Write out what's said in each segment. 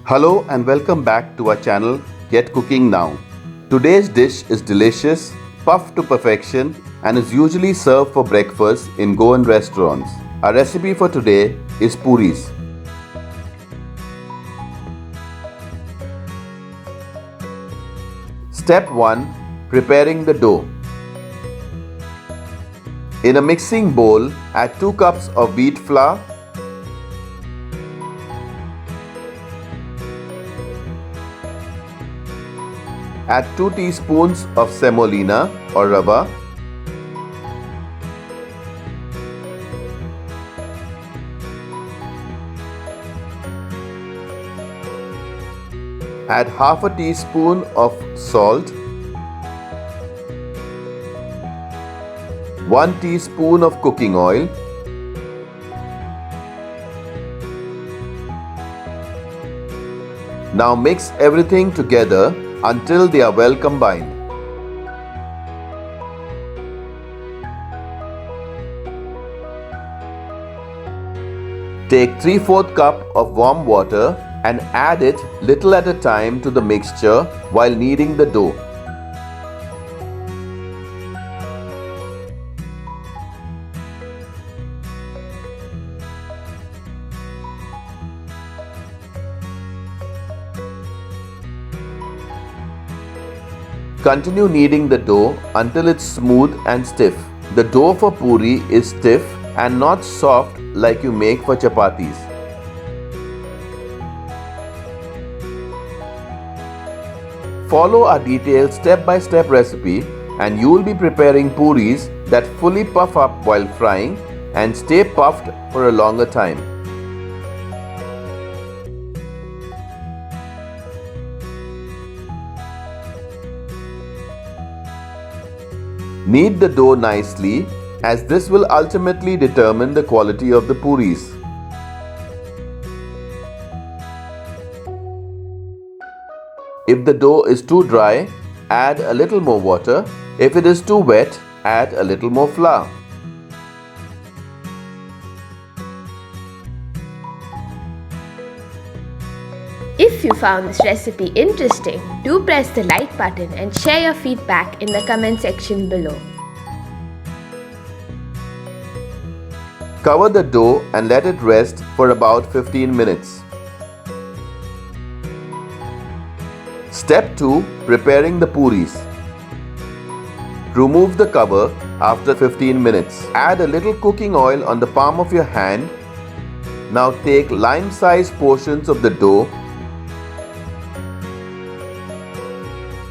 Hello and welcome back to our channel Get Cooking Now. Today's dish is delicious, puffed to perfection and is usually served for breakfast in Goan restaurants. Our recipe for today is puris. Step 1. Preparing the dough. In a mixing bowl, add 2 cups of wheat flour, add 2 teaspoons of semolina or rava, add half a teaspoon of salt, 1 teaspoon of cooking oil, now mix everything together until they are well combined. Take 3/4 cup of warm water and add it little at a time to the mixture while kneading the dough. Continue kneading the dough until it's smooth and stiff. The dough for puri is stiff and not soft like you make for chapatis. Follow our detailed step-by-step recipe and you will be preparing puris that fully puff up while frying and stay puffed for a longer time. Knead the dough nicely as this will ultimately determine the quality of the puris. If the dough is too dry, add a little more water. If it is too wet, add a little more flour. If you found this recipe interesting, do press the like button and share your feedback in the comment section below. Cover the dough and let it rest for about 15 minutes. Step 2. Preparing the puris. Remove the cover after 15 minutes. Add a little cooking oil on the palm of your hand. Now take lime-sized portions of the dough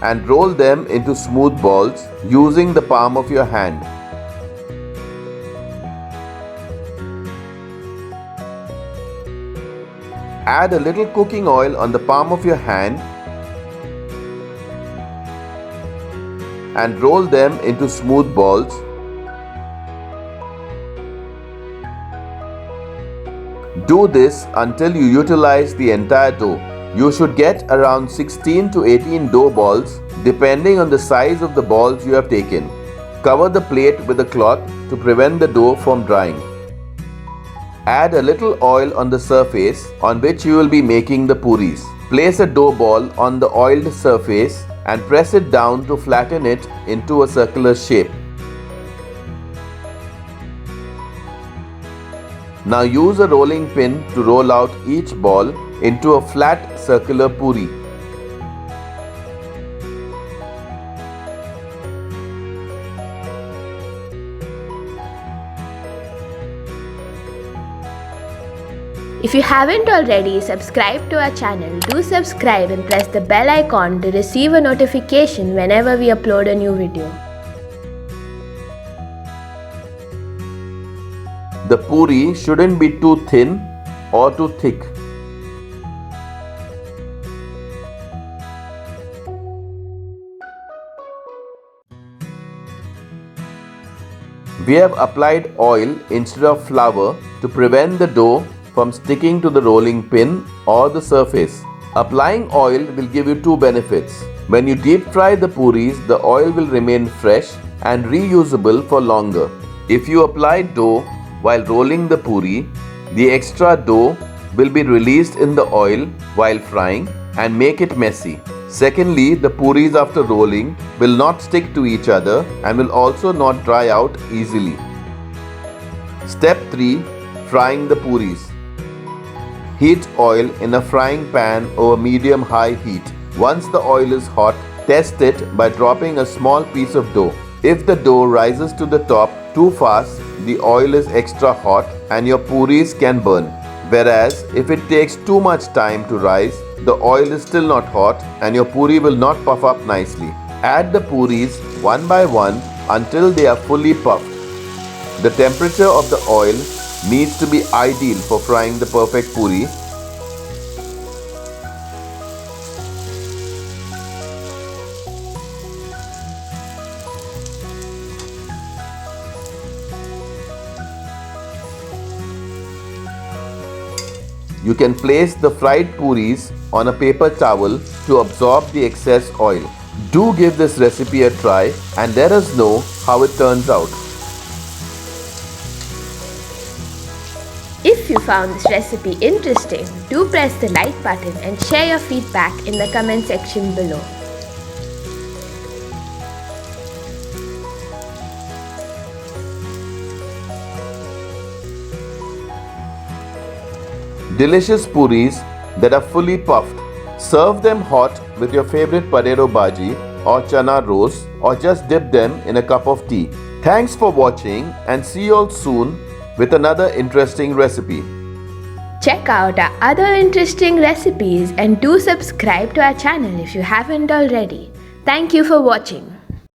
and roll them into smooth balls using the palm of your hand. Add a little cooking oil on the palm of your hand and roll them into smooth balls. Do this until you utilize the entire dough. You should get around 16 to 18 dough balls depending on the size of the balls you have taken. Cover the plate with a cloth to prevent the dough from drying. Add a little oil on the surface on which you will be making the puris. Place a dough ball on the oiled surface and press it down to flatten it into a circular shape. Now use a rolling pin to roll out each ball into a flat circular puri. If you haven't already subscribed to our channel, do subscribe and press the bell icon to receive a notification whenever we upload a new video. The puri shouldn't be too thin or too thick. We have applied oil instead of flour to prevent the dough from sticking to the rolling pin or the surface. Applying oil will give you 2 benefits. When you deep fry the puris, the oil will remain fresh and reusable for longer. If you apply dough while rolling the puri, the extra dough will be released in the oil while frying and make it messy. Secondly, the puris after rolling will not stick to each other and will also not dry out easily. Step 3. Frying the puris. Heat oil in a frying pan over medium-high heat. Once the oil is hot, test it by dropping a small piece of dough. If the dough rises to the top too fast, the oil is extra hot and your puris can burn. Whereas if it takes too much time to rise, the oil is still not hot and your puri will not puff up nicely. Add the puris one by one until they are fully puffed. The temperature of the oil needs to be ideal for frying the perfect puri. You can place the fried puris on a paper towel to absorb the excess oil. Do give this recipe a try and let us know how it turns out. If you found this recipe interesting, do press the like button and share your feedback in the comment section below. Delicious puris that are fully puffed. Serve them hot with your favorite potato bhaji or chana roast, or just dip them in a cup of tea. Thanks for watching and see you all soon with another interesting recipe. Check out our other interesting recipes and do subscribe to our channel if you haven't already. Thank you for watching.